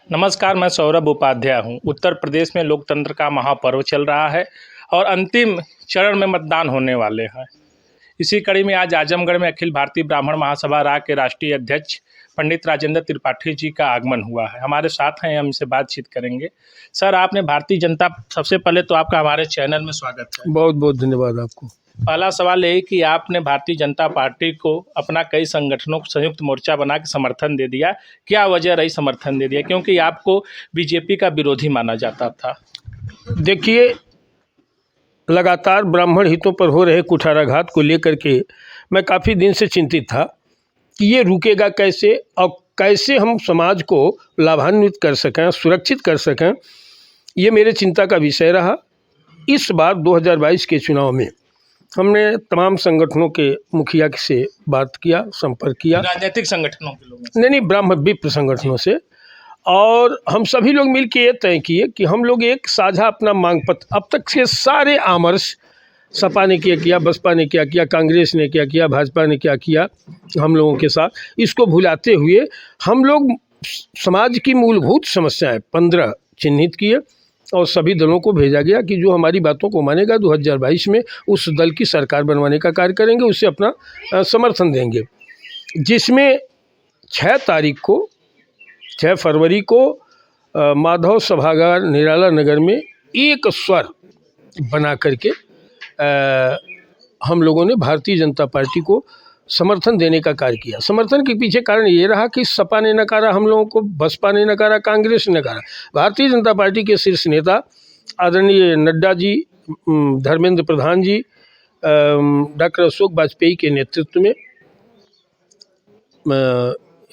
नमस्कार, मैं सौरभ उपाध्याय हूँ। उत्तर प्रदेश में लोकतंत्र का महापर्व चल रहा है और अंतिम चरण में मतदान होने वाले हैं। इसी कड़ी में आज आजमगढ़ में अखिल भारतीय ब्राह्मण महासभा राग के राष्ट्रीय अध्यक्ष पंडित राजेंद्र त्रिपाठी जी का आगमन हुआ है। हमारे साथ हैं, हम इनसे बातचीत करेंगे। सर, आपने भारतीय जनता, सबसे पहले तो आपका हमारे चैनल में स्वागत है। बहुत बहुत धन्यवाद आपको। पहला सवाल यही कि आपने भारतीय जनता पार्टी को अपना कई संगठनों को संयुक्त मोर्चा बना के समर्थन दे दिया। क्या वजह रही समर्थन दे दिया, क्योंकि आपको बीजेपी का विरोधी माना जाता था? देखिए, लगातार ब्राह्मण हितों पर हो रहे कुठाराघात को लेकर के मैं काफ़ी दिन से चिंतित था कि ये रुकेगा कैसे और कैसे हम समाज को लाभान्वित कर सकें, सुरक्षित कर सकें। ये मेरे चिंता का विषय रहा। इस बार 2022 के चुनाव में हमने तमाम संगठनों के मुखिया से बात किया, संपर्क किया, राजनीतिक संगठनों के लोगों नहीं ब्राह्मण विप्र संगठनों से, और हम सभी लोग मिलकर ये तय किए कि हम लोग एक साझा अपना मांग पत्र, अब तक के सारे आमर्श, सपा ने क्या किया, बसपा ने क्या किया, कांग्रेस ने क्या किया, भाजपा ने क्या किया, हम लोगों के साथ, इसको भुलाते हुए हम लोग समाज की मूलभूत समस्याएं 15 चिन्हित किए और सभी दलों को भेजा गया कि जो हमारी बातों को मानेगा 2022 में उस दल की सरकार बनवाने का कार्य करेंगे, उससे अपना समर्थन देंगे। जिसमें 6 फरवरी को माधव सभागार निराला नगर में एक स्वर बना करके हम लोगों ने भारतीय जनता पार्टी को समर्थन देने का कार्य किया। समर्थन के पीछे कारण ये रहा कि सपा ने नकारा हम लोगों को, बसपा ने नकारा, कांग्रेस ने नकारा। भारतीय जनता पार्टी के शीर्ष नेता आदरणीय नड्डा जी, धर्मेंद्र प्रधान जी, डॉक्टर अशोक वाजपेयी के नेतृत्व में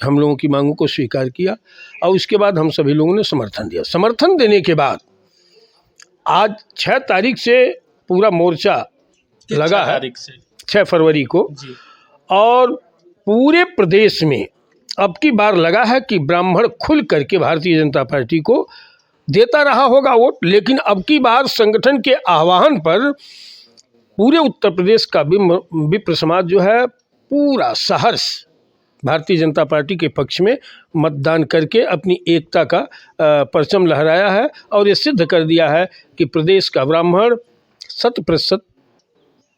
हम लोगों की मांगों को स्वीकार किया और उसके बाद हम सभी लोगों ने समर्थन दिया। समर्थन देने के बाद आज 6 तारीख से पूरा मोर्चा लगा है, 6 फरवरी को, और पूरे प्रदेश में अब की बार लगा है कि ब्राह्मण खुल करके भारतीय जनता पार्टी को देता रहा होगा वोट, लेकिन अब की बार संगठन के आह्वान पर पूरे उत्तर प्रदेश का विप्र समाज जो है पूरा सहर्ष भारतीय जनता पार्टी के पक्ष में मतदान करके अपनी एकता का परचम लहराया है और ये सिद्ध कर दिया है कि प्रदेश का ब्राह्मण 100%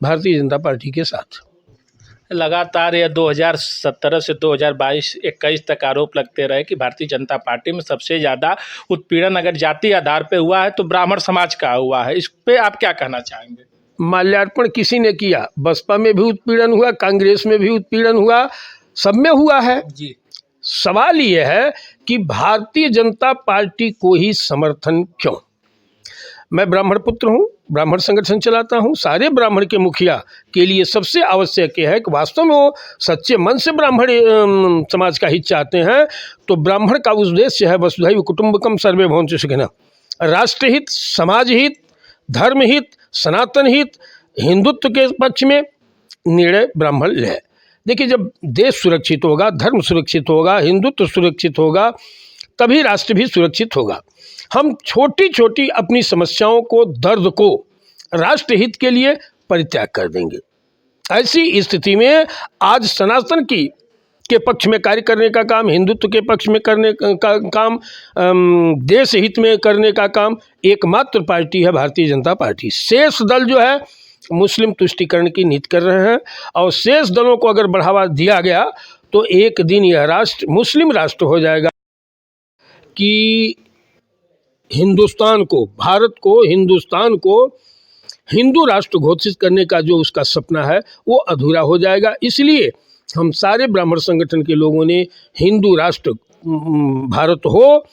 भारतीय जनता पार्टी के साथ। लगातार यह 2017 से 2022-21 तक आरोप लगते रहे कि भारतीय जनता पार्टी में सबसे ज़्यादा उत्पीड़न अगर जाति आधार पे हुआ है तो ब्राह्मण समाज का हुआ है। इस पे आप क्या कहना चाहेंगे? माल्यार्पण किसी ने किया, बसपा में भी उत्पीड़न हुआ, कांग्रेस में भी उत्पीड़न हुआ, सब में हुआ है जी। सवाल ये है कि भारतीय जनता पार्टी को ही समर्थन क्यों? मैं ब्राह्मण पुत्र हूँ, ब्राह्मण संगठन चलाता हूँ। सारे ब्राह्मण के मुखिया के लिए सबसे आवश्यक है कि वास्तव में वो सच्चे मन से ब्राह्मण समाज का हित चाहते हैं तो ब्राह्मण का उद्देश्य है वसुधैव कुटुंबकम सर्वे भवन्तु सुखिनः। राष्ट्रहित, समाज हित, धर्म हित, सनातन हित, हिंदुत्व के पक्ष में निर्णय ब्राह्मण ले। देखिए, जब देश सुरक्षित होगा, धर्म सुरक्षित होगा, हिंदुत्व सुरक्षित होगा, तभी राष्ट्र भी सुरक्षित होगा। हम छोटी छोटी अपनी समस्याओं को, दर्द को राष्ट्रहित के लिए परित्याग कर देंगे। ऐसी स्थिति में आज सनातन के पक्ष में कार्य करने का काम, हिंदुत्व के पक्ष में करने का काम, देश हित में करने का काम एकमात्र पार्टी है भारतीय जनता पार्टी। शेष दल जो है मुस्लिम तुष्टीकरण की नीति कर रहे हैं और शेष दलों को अगर बढ़ावा दिया गया तो एक दिन यह राष्ट्र मुस्लिम राष्ट्र हो जाएगा कि हिंदुस्तान को, भारत को, हिंदुस्तान को हिंदू राष्ट्र घोषित करने का जो उसका सपना है वो अधूरा हो जाएगा। इसलिए हम सारे ब्राह्मण संगठन के लोगों ने हिंदू राष्ट्र भारत हो,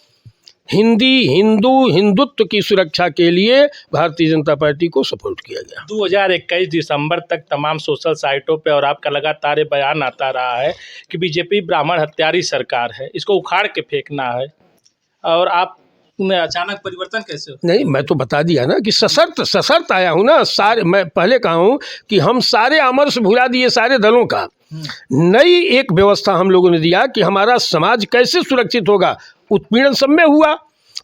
हिंदुत्व की सुरक्षा के लिए भारतीय जनता पार्टी को सपोर्ट किया गया। 2021 दिसंबर तक तमाम सोशल साइटों पे और आपका लगातार बयान आता रहा है कि बीजेपी ब्राह्मण हत्यारी सरकार है, इसको उखाड़ के फेंकना है, और आप में अचानक परिवर्तन कैसे हो? नहीं, मैं तो बता दिया ना कि सशर्त आया हूँ ना। सारे, मैं पहले कहा हूँ कि हम सारे आमर्श भुला दिए सारे दलों का। नई एक व्यवस्था हम लोगों ने दिया कि हमारा समाज कैसे सुरक्षित होगा। उत्पीड़न सब में हुआ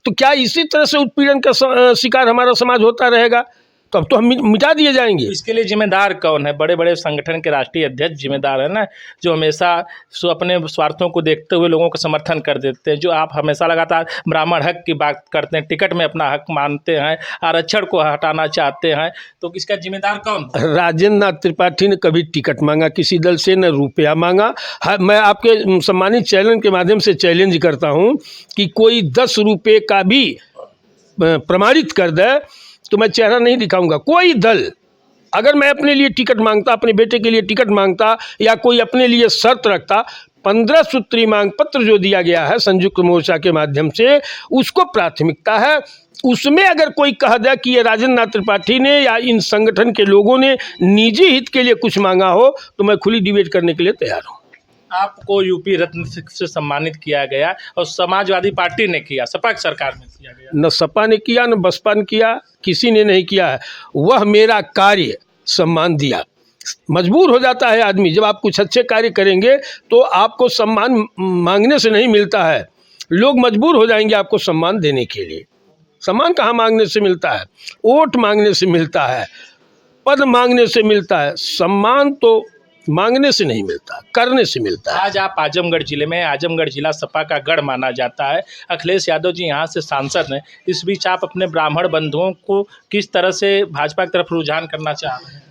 तो क्या इसी तरह से उत्पीड़न का शिकार हमारा समाज होता रहेगा? तब तो हम मिटा दिए जाएंगे। इसके लिए जिम्मेदार कौन है? बड़े बड़े संगठन के राष्ट्रीय अध्यक्ष जिम्मेदार है ना, जो हमेशा अपने स्वार्थों को देखते हुए लोगों का समर्थन कर देते हैं। जो आप हमेशा लगातार ब्राह्मण हक की बात करते हैं, टिकट में अपना हक मानते हैं, आरक्षण को हटाना चाहते हैं, तो इसका जिम्मेदार कौन? राजेंद्र नाथ त्रिपाठी ने कभी टिकट मांगा किसी दल से, न रुपया मांगा। मैं आपके सम्मानित चैनल के माध्यम से चैलेंज करता हूं कि कोई 10 रुपये का भी प्रमाणित कर दे तो मैं चेहरा नहीं दिखाऊंगा। कोई दल अगर मैं अपने लिए टिकट मांगता, अपने बेटे के लिए टिकट मांगता, या कोई अपने लिए शर्त रखता, 15 सूत्री मांग पत्र जो दिया गया है संयुक्त मोर्चा के माध्यम से, उसको प्राथमिकता है। उसमें अगर कोई कह दे कि ये राजेंद्र नाथ त्रिपाठी ने या इन संगठन के लोगों ने निजी हित के लिए कुछ मांगा हो, तो मैं खुली डिबेट करने के लिए तैयार हूँ। आपको यूपी रत्न से सम्मानित किया गया और समाजवादी पार्टी ने किया, सपा सरकार में किया गया। न सपा ने किया, न बसपा ने किया, किसी ने नहीं किया है। वह मेरा कार्य सम्मान दिया। मजबूर हो जाता है आदमी, जब आप कुछ अच्छे कार्य करेंगे तो आपको सम्मान मांगने से नहीं मिलता है, लोग मजबूर हो जाएंगे आपको सम्मान देने के लिए। सम्मान कहाँ मांगने से मिलता है? वोट मांगने से मिलता है, पद मांगने से मिलता है। सम्मान तो मांगने से नहीं मिलता, करने से मिलता है। आज आप आजमगढ़ जिले में, आजमगढ़ जिला सपा का गढ़ माना जाता है, अखिलेश यादव जी यहाँ से सांसद हैं। इस बीच आप अपने ब्राह्मण बंधुओं को किस तरह से भाजपा की तरफ रुझान करना चाह रहे हैं?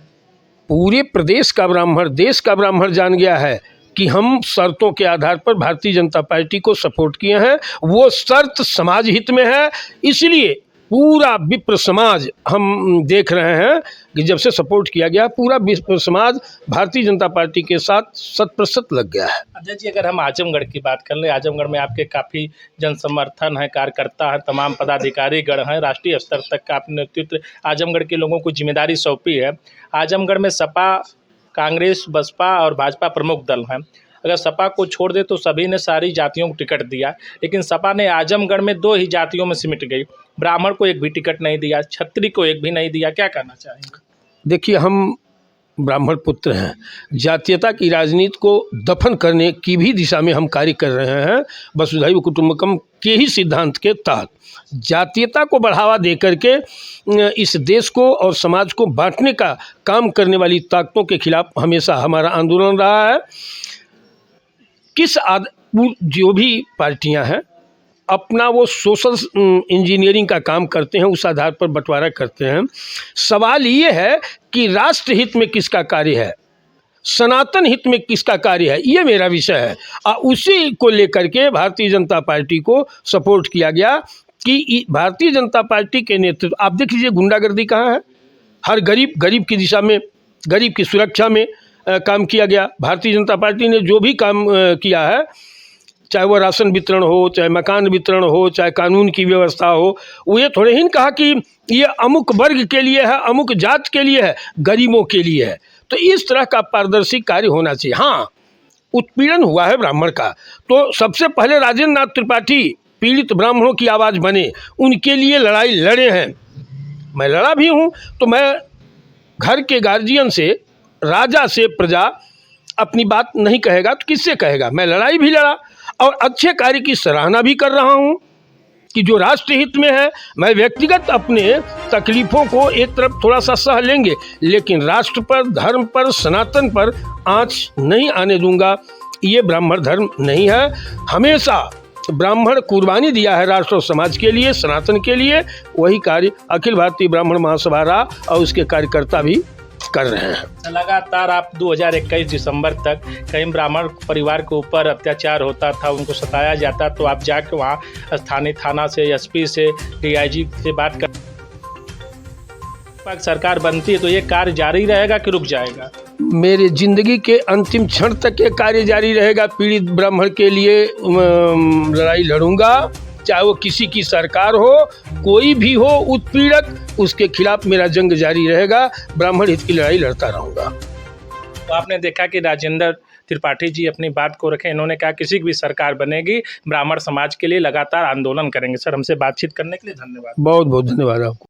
पूरे प्रदेश का ब्राह्मण, देश का ब्राह्मण जान गया है कि हम शर्तों के आधार पर भारतीय जनता पार्टी को सपोर्ट किए हैं। वो शर्त समाज हित में है, इसलिए पूरा विप्र समाज, हम देख रहे हैं कि जब से सपोर्ट किया गया, पूरा विप्र समाज भारतीय जनता पार्टी के साथ 100% लग गया है। अध्यक्ष जी, अगर हम आजमगढ़ की बात कर लें, आजमगढ़ में आपके काफ़ी जन समर्थन है, कार्यकर्ता हैं, तमाम पदाधिकारी गण हैं, राष्ट्रीय स्तर तक का आपने नेतृत्व आजमगढ़ के लोगों को जिम्मेदारी सौंपी है। आजमगढ़ में सपा, कांग्रेस, बसपा और भाजपा प्रमुख दल हैं। अगर सपा को छोड़ दे तो सभी ने सारी जातियों को टिकट दिया, लेकिन सपा ने आजमगढ़ में 2 ही जातियों में सिमट गई। ब्राह्मण को एक भी टिकट नहीं दिया, क्षत्रिय को एक भी नहीं दिया। क्या कहना चाहेंगे? देखिए, हम ब्राह्मण पुत्र हैं, जातीयता की राजनीति को दफन करने की भी दिशा में हम कार्य कर रहे हैं। वसुधैव कुटुंबकम के ही सिद्धांत के तहत जातीयता को बढ़ावा दे करके इस देश को और समाज को बांटने का काम करने वाली ताकतों के खिलाफ हमेशा हमारा आंदोलन रहा है। जो भी पार्टियां हैं अपना वो सोशल इंजीनियरिंग का काम करते हैं, उस आधार पर बंटवारा करते हैं। सवाल ये है कि राष्ट्र हित में किसका कार्य है, सनातन हित में किसका कार्य है, ये मेरा विषय है। उसी को लेकर के भारतीय जनता पार्टी को सपोर्ट किया गया कि भारतीय जनता पार्टी के नेतृत्व, आप देख लीजिए गुंडागर्दी कहाँ है। हर गरीब की दिशा में, गरीब की सुरक्षा में काम किया गया। भारतीय जनता पार्टी ने जो भी काम किया है, चाहे वो राशन वितरण हो, चाहे मकान वितरण हो, चाहे कानून की व्यवस्था हो, वो ये थोड़े ही कहा कि ये अमुक वर्ग के लिए है, अमुक जात के लिए है, गरीबों के लिए है। तो इस तरह का पारदर्शी कार्य होना चाहिए। हाँ, उत्पीड़न हुआ है ब्राह्मण का, तो सबसे पहले राजेंद्र नाथ त्रिपाठी पीड़ित ब्राह्मणों की आवाज़ बने, उनके लिए लड़ाई लड़े हैं। मैं लड़ा भी हूँ। तो मैं घर के गार्जियन से, राजा से प्रजा अपनी बात नहीं कहेगा तो किससे कहेगा? मैं लड़ाई भी लड़ा और अच्छे कार्य की सराहना भी कर रहा हूं कि जो राष्ट्र हित में है। मैं व्यक्तिगत अपने तकलीफ़ों को एक तरफ थोड़ा सा सह लेंगे, लेकिन राष्ट्र पर, धर्म पर, सनातन पर आँच नहीं आने दूंगा। ये ब्राह्मण धर्म नहीं है। हमेशा ब्राह्मण कुर्बानी दिया है राष्ट्र और समाज के लिए, सनातन के लिए। वही कार्य अखिल भारतीय ब्राह्मण महासभा रहा और उसके कार्यकर्ता भी कर रहे हैं। लगातार आप 2021 दिसंबर तक कई ब्राह्मण परिवार के ऊपर अत्याचार होता था, उनको सताया जाता, तो आप जाकर वहाँ स्थानीय थाना से, एसपी से, डीआईजी से बात कर, सरकार बनती है तो ये कार्य जारी रहेगा कि रुक जाएगा? मेरे जिंदगी के अंतिम क्षण तक ये कार्य जारी रहेगा। पीड़ित ब्राह्मण के लिए लड़ाई लड़ूंगा, चाहे वो किसी की सरकार हो, कोई भी हो उत्पीड़क, उसके खिलाफ मेरा जंग जारी रहेगा। ब्राह्मण हित की लड़ाई लड़ता रहूँगा। तो आपने देखा कि राजेंद्र त्रिपाठी जी अपनी बात को रखे। इन्होंने कहा किसी की भी सरकार बनेगी, ब्राह्मण समाज के लिए लगातार आंदोलन करेंगे। सर, हमसे बातचीत करने के लिए धन्यवाद। बहुत बहुत धन्यवाद आपको।